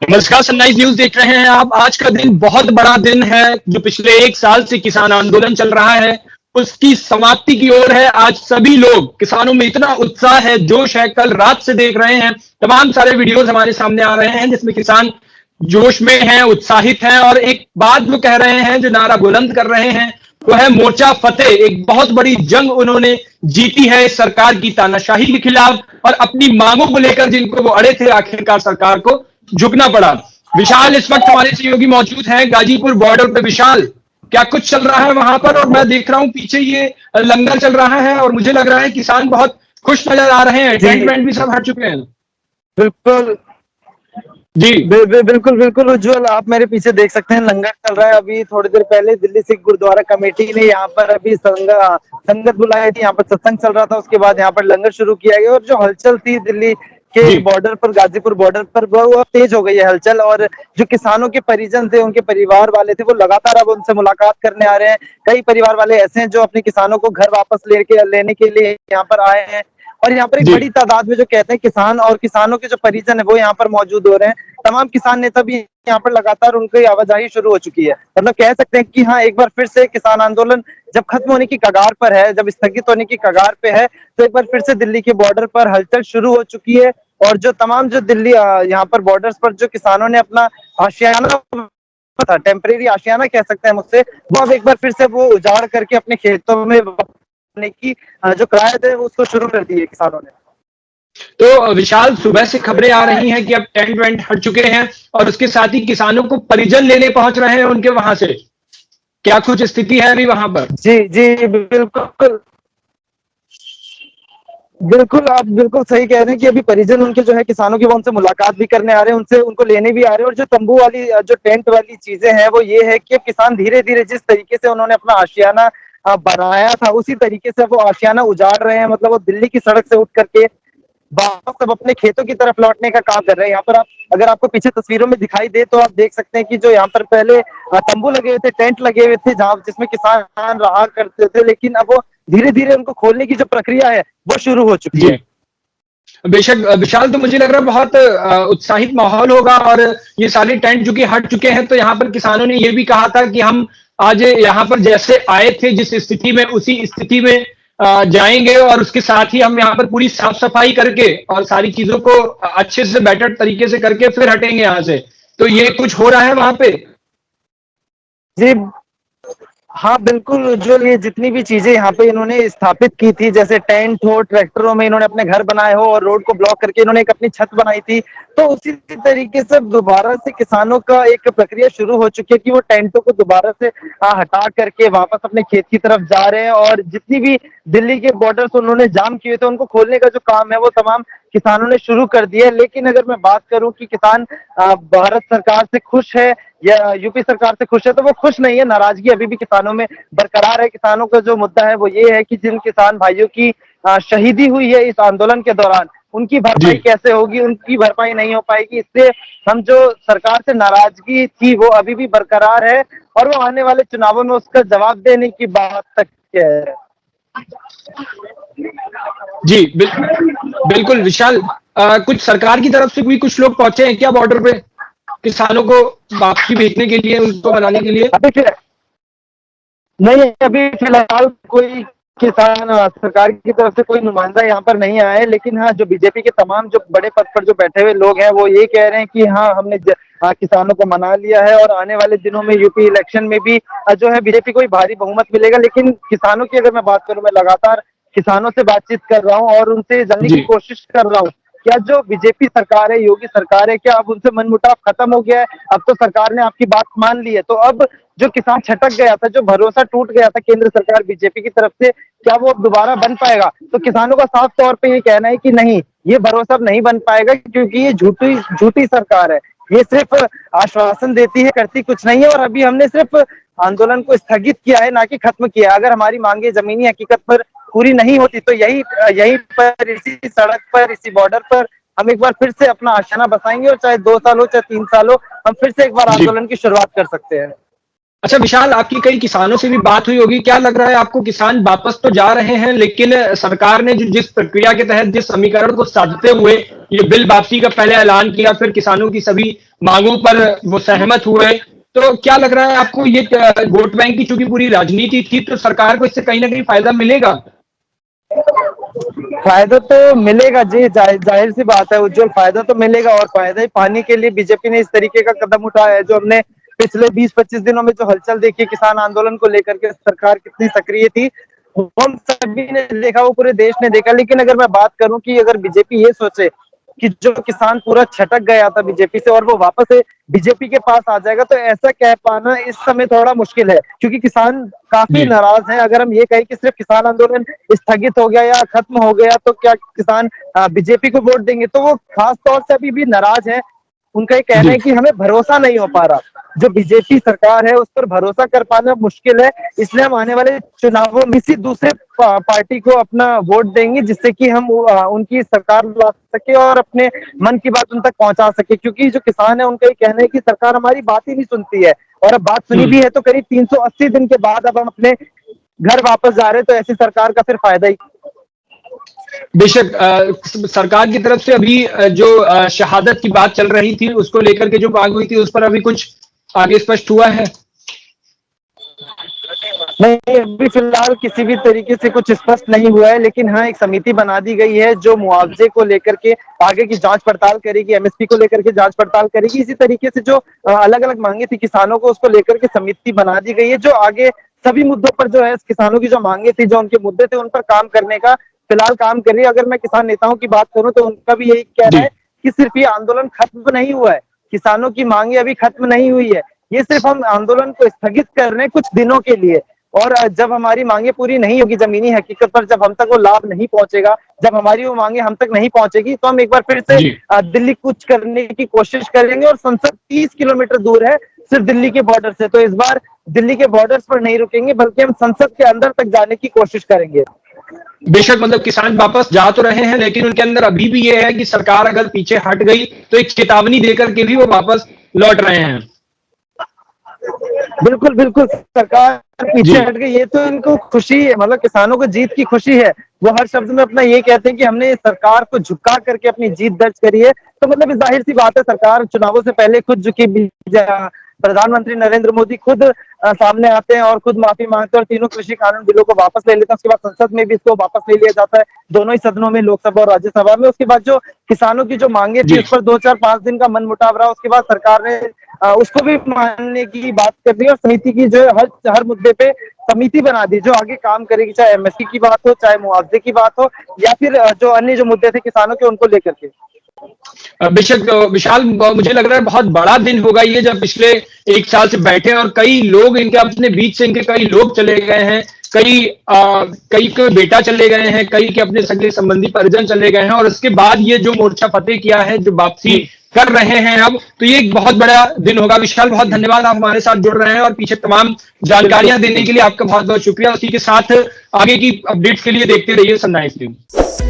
नमस्कार, sunrise news देख रहे हैं आप। आज का दिन बहुत बड़ा दिन है। जो पिछले 1 साल से किसान आंदोलन चल रहा है उसकी समाप्ति की ओर है। आज सभी लोग, किसानों में इतना उत्साह है, जोश है। कल रात से देख रहे हैं, तमाम सारे वीडियोस हमारे सामने आ रहे हैं जिसमें किसान जोश में हैं, उत्साहित हैं। और एक बात वो कह रहे हैं, जो नारा बुलंद कर रहे हैं, वो है मोर्चा फतेह। एक बहुत बड़ी जंग उन्होंने जीती है इस सरकार की तानाशाही के खिलाफ, और अपनी मांगों को लेकर जिनको वो अड़े थे, आखिरकार सरकार को झुकना पड़ा। विशाल इस वक्त हमारे सहयोगी मौजूद हैं गाजीपुर बॉर्डर पे। विशाल, क्या कुछ चल रहा है वहां पर? और मैं देख रहा हूं पीछे ये लंगर चल रहा है, और मुझे लग रहा है किसान बहुत खुश नजर आ रहे हैं। टेंट जी, वेंट भी सब हट चुके हैं। बिल्कुल। जी। बिल्कुल बिल्कुल उज्जवल, आप मेरे पीछे देख सकते हैं, लंगर चल रहा है। अभी थोड़ी देर पहले दिल्ली सिख गुरुद्वारा कमेटी ने यहाँ पर अभी संगत बुलाई थी, यहाँ पर सत्संग चल रहा था। उसके बाद यहाँ पर लंगर शुरू किया गया, और जो हलचल थी दिल्ली के जी। बॉर्डर पर, गाजीपुर बॉर्डर पर, वो अब तेज हो गई है हलचल। और जो किसानों के परिजन थे, उनके परिवार वाले थे, वो लगातार अब उनसे मुलाकात करने आ रहे हैं। कई परिवार वाले ऐसे हैं जो अपने किसानों को घर वापस लेने के लिए यहाँ पर आए हैं। और यहाँ पर एक जी। बड़ी तादाद में जो कहते हैं किसान और किसानों के जो परिजन है, वो यहाँ पर मौजूद हो रहे हैं। तमाम किसान नेता भी यहाँ पर लगातार उनकी आवाजाही शुरू हो चुकी है। मतलब कह सकते हैं कि हाँ, एक बार फिर से किसान आंदोलन जब खत्म होने की कगार पर है, जब स्थगित होने की कगार पे है, तो एक बार फिर से दिल्ली के बॉर्डर पर हलचल शुरू हो चुकी है। और जो तमाम जो दिल्ली यहाँ पर बॉर्डर्स पर जो किसानों ने अपना आशियाना था, टेम्परेरी आशियाना कह सकते हैं मुझसे, वो अब एक बार फिर से वो उजाड़ करके अपने खेतों में की जो कवायद है उसको शुरू कर दी है किसानों ने। तो विशाल, सुबह से खबरें आ रही हैं कि अब टेंट वेंट हट चुके हैं, और उसके साथ ही किसानों को परिजन लेने पहुंच रहे हैं उनके वहां से। क्या कुछ स्थिति है अभी वहां पर? जी जी, बिल्कुल बिल्कुल, आप बिल्कुल सही कह रहे हैं कि अभी परिजन उनके जो है किसानों की, वो उनसे मुलाकात भी करने आ रहे हैं, उनसे उनको लेने भी आ रहे हैं। और जो तंबू वाली जो टेंट वाली चीजें हैं, वो ये है कि किसान धीरे धीरे जिस तरीके से उन्होंने अपना आशियाना बनाया था, उसी तरीके से वो आशियाना उजाड़ रहे हैं। मतलब वो दिल्ली की सड़क से उठ करके वापस सब अपने खेतों की तरफ लौटने का काम कर रहे हैं। यहाँ पर आप, अगर आपको पीछे तस्वीरों में दिखाई दे, तो आप देख सकते हैं कि जो यहाँ पर पहले तंबू लगे हुए थे, टेंट लगे हुए थे, जहाँ जिसमें किसान रहा करते थे, लेकिन अब वो धीरे धीरे उनको खोलने की जो प्रक्रिया है, वो शुरू हो चुकी जी। है। बेशक विशाल, तो मुझे लग रहा है बहुत उत्साहित माहौल होगा। और ये सारे टेंट जो कि हट चुके हैं, तो यहाँ पर किसानों ने ये भी कहा था कि हम आज यहाँ पर जैसे आए थे, जिस स्थिति में, उसी स्थिति में जाएंगे। और उसके साथ ही हम यहाँ पर पूरी साफ सफाई करके और सारी चीजों को अच्छे से, बेटर तरीके से करके फिर हटेंगे यहाँ से। तो ये कुछ हो रहा है वहां पे? जी हाँ, बिल्कुल। जो ये जितनी भी चीजें यहाँ पे इन्होंने स्थापित की थी, जैसे टेंट हो, ट्रैक्टरों में इन्होंने अपने घर बनाए हो, और रोड को ब्लॉक करके इन्होंने एक अपनी छत बनाई थी, तो उसी तरीके से दोबारा से किसानों का एक प्रक्रिया शुरू हो चुकी है कि वो टेंटों को दोबारा से हटा करके वापस अपने खेत की तरफ जा रहे हैं। और जितनी भी दिल्ली के बॉर्डर्स उन्होंने जाम किए थे, उनको खोलने का जो काम है, वो तमाम किसानों ने शुरू कर दिया है। लेकिन अगर मैं बात करूं कि किसान भारत सरकार से खुश है या यूपी सरकार से खुश है, तो वो खुश नहीं है। नाराजगी अभी भी किसानों में बरकरार है। किसानों का जो मुद्दा है, वो ये है कि जिन किसान भाइयों की शहीदी हुई है इस आंदोलन के दौरान, उनकी जी। भरपाई कैसे होगी? उनकी भरपाई नहीं हो पाएगी। इससे हम जो सरकार से नाराजगी थी, वो अभी भी बरकरार है, और वो आने वाले चुनावों में उसका जवाब देने की बात तक है। जी। बिल्कुल विशाल, कुछ सरकार की तरफ से भी कुछ लोग पहुंचे हैं क्या बॉर्डर पे, किसानों को वापसी भेजने के लिए, उनको बनाने के लिए? अभी फिर नहीं, अभी फिलहाल कोई किसान सरकार की तरफ से कोई नुमाइंदा यहाँ पर नहीं आया है। लेकिन हाँ, जो बीजेपी के तमाम जो बड़े पद पर जो बैठे हुए लोग हैं, वो ये कह रहे हैं कि हाँ, हमने किसानों को मना लिया है, और आने वाले दिनों में यूपी इलेक्शन में भी जो है बीजेपी को ही भारी बहुमत मिलेगा। लेकिन किसानों की अगर मैं बात करूं, मैं लगातार किसानों से बातचीत कर रहा हूँ और उनसे जानने की जी। कोशिश कर रहा हूँ, क्या जो बीजेपी सरकार है, योगी सरकार है, क्या अब उनसे मनमुटाव खत्म हो गया है? अब तो सरकार ने आपकी बात मान ली है, तो अब जो किसान छटक गया था, जो भरोसा टूट गया था केंद्र सरकार बीजेपी की तरफ से, क्या वो अब दोबारा बन पाएगा? तो किसानों का साफ तौर पे ये कहना है कि नहीं, ये भरोसा अब नहीं बन पाएगा, क्योंकि ये झूठी झूठी सरकार है। ये सिर्फ आश्वासन देती है, करती कुछ नहीं है। और अभी हमने सिर्फ आंदोलन को स्थगित किया है, ना कि खत्म किया है। अगर हमारी मांगे जमीनी हकीकत पर पूरी नहीं होती, तो यही यहीं पर, इसी सड़क पर, इसी बॉर्डर पर हम एक बार फिर से अपना आशियाना बसाएंगे, और चाहे 2 साल हो, चाहे 3 साल हो, हम फिर से एक बार जी। आंदोलन की शुरुआत कर सकते हैं। अच्छा विशाल, आपकी कई किसानों से भी बात हुई होगी, क्या लग रहा है आपको? किसान वापस तो जा रहे हैं, लेकिन सरकार ने जो जिस प्रक्रिया के तहत जिस समीकरण को साधते हुए ये बिल वापसी का पहले ऐलान किया, फिर किसानों की सभी मांगों पर वो सहमत हुए, तो क्या लग रहा है आपको? ये वोट बैंक की चूंकि पूरी राजनीति थी, तो सरकार को इससे कहीं ना कहीं फायदा मिलेगा? फायदा तो मिलेगा जी, जाहिर सी बात है उज्जवल, फायदा तो मिलेगा। और फायदा ही पाने के लिए बीजेपी ने इस तरीके का कदम उठाया है। जो हमने पिछले 20-25 दिनों में जो हलचल देखी किसान आंदोलन को लेकर के, सरकार कितनी सक्रिय थी, वो हम सभी ने देखा, वो पूरे देश ने देखा। लेकिन अगर मैं बात करूं कि अगर बीजेपी ये सोचे कि जो किसान पूरा छटक गया था बीजेपी से और वो वापस से बीजेपी के पास आ जाएगा, तो ऐसा कह पाना इस समय थोड़ा मुश्किल है, क्योंकि किसान काफी जी। नाराज हैं। अगर हम ये कहें कि सिर्फ किसान आंदोलन स्थगित हो गया या खत्म हो गया तो क्या किसान बीजेपी को वोट देंगे, तो वो खास तौर से अभी भी नाराज है। उनका ये कहना जी। है कि हमें भरोसा नहीं हो पा रहा, जो बीजेपी सरकार है उस पर भरोसा कर पाना मुश्किल है। इसलिए हम आने वाले चुनावों में किसी दूसरे पार्टी को अपना वोट देंगे, जिससे कि हम उनकी सरकार ला सके और अपने मन की बात उन तक पहुंचा सके। क्योंकि जो किसान है उनका ये कहना है कि सरकार हमारी बात ही नहीं सुनती है, और अब बात सुनी हम्म। भी है तो करीब 380 दिन के बाद अब हम अपने घर वापस जा रहे हैं, तो ऐसी सरकार का फिर फायदा ही। बेशक सरकार की तरफ से अभी जो शहादत की बात चल रही थी, उसको लेकर के जो मांग हुई थी, उस पर अभी कुछ आगे स्पष्ट हुआ है? नहीं, अभी फिलहाल किसी भी तरीके से कुछ स्पष्ट नहीं हुआ है। लेकिन हाँ, एक समिति बना दी गई है जो मुआवजे को लेकर के आगे की जांच पड़ताल करेगी, एमएसपी को लेकर के जांच पड़ताल करेगी। इसी तरीके से जो अलग अलग मांगे थी किसानों को, उसको लेकर के समिति बना दी गई है, जो आगे सभी मुद्दों पर जो है किसानों की जो मांगे थी, जो उनके मुद्दे थे, उन पर काम करने का फिलहाल काम कर रही है। अगर मैं किसान नेताओं की बात करूं तो उनका भी यही कहना जी। है कि सिर्फ ये आंदोलन खत्म नहीं हुआ है, किसानों की मांगे अभी खत्म नहीं हुई है। ये सिर्फ हम आंदोलन को स्थगित कर रहे हैं कुछ दिनों के लिए। और जब हमारी मांगे पूरी नहीं होगी, जमीनी हकीकत पर जब हम तक वो लाभ नहीं पहुंचेगा, जब हमारी वो मांगे हम तक नहीं पहुंचेगी, तो हम एक बार फिर से जी। दिल्ली कूच करने की कोशिश करेंगे। और संसद 30 किलोमीटर दूर है सिर्फ दिल्ली के बॉर्डर से, तो इस बार दिल्ली के बॉर्डर्स पर नहीं रुकेंगे, बल्कि हम संसद के अंदर तक जाने की कोशिश करेंगे। बेशक मतलब किसान वापस जा तो रहे हैं, लेकिन उनके अंदर अभी भी ये है कि सरकार अगर पीछे हट गई तो एक चेतावनी देकर के भी वो वापस लौट रहे हैं। बिल्कुल बिल्कुल, सरकार जी। पीछे हट गई, ये तो इनको खुशी है, मतलब किसानों को जीत की खुशी है। वो हर शब्द में अपना ये कहते हैं कि हमने सरकार को झुका करके अपनी जीत दर्ज करी है। तो मतलब जाहिर सी बात है, सरकार चुनावों से पहले खुद झुकी। प्रधानमंत्री नरेंद्र मोदी खुद सामने आते हैं और खुद माफी मांगते हैं, और तीनों कृषि कानून बिलों को वापस ले लेते हैं। उसके बाद संसद में भी इसको वापस ले लिया जाता है, दोनों ही सदनों में, लोकसभा और राज्यसभा में। उसके बाद जो किसानों की जो मांगे थी जी। उस पर 2-4-5 दिन का मनमुटाव रहा। उसके बाद सरकार ने उसको भी मानने की बात कर दी, और समिति की जो है हर मुद्दे पे समिति बना दी जो आगे काम करेगी, चाहे एमएसपी की बात हो, चाहे मुआवजे की बात हो, या फिर जो अन्य जो मुद्दे थे किसानों के, उनको लेकर के। बेशक विशाल, मुझे लग रहा है बहुत बड़ा दिन होगा ये, जब पिछले एक साल से बैठे और कई लोग इनके अपने बीच से, इनके कई लोग चले गए हैं, कई के बेटा चले गए हैं, कई के अपने सगे संबंधी परिजन चले गए हैं, और उसके बाद ये जो मोर्चा फतेह किया है, जो वापसी कर रहे हैं अब, तो ये एक बहुत बड़ा दिन होगा। विशाल, बहुत धन्यवाद, आप हमारे साथ जुड़ रहे हैं और पीछे तमाम जानकारियां देने के लिए आपका बहुत बहुत शुक्रिया। उसी के साथ आगे की अपडेट्स के लिए देखते रहिए सनराइज न्यूज।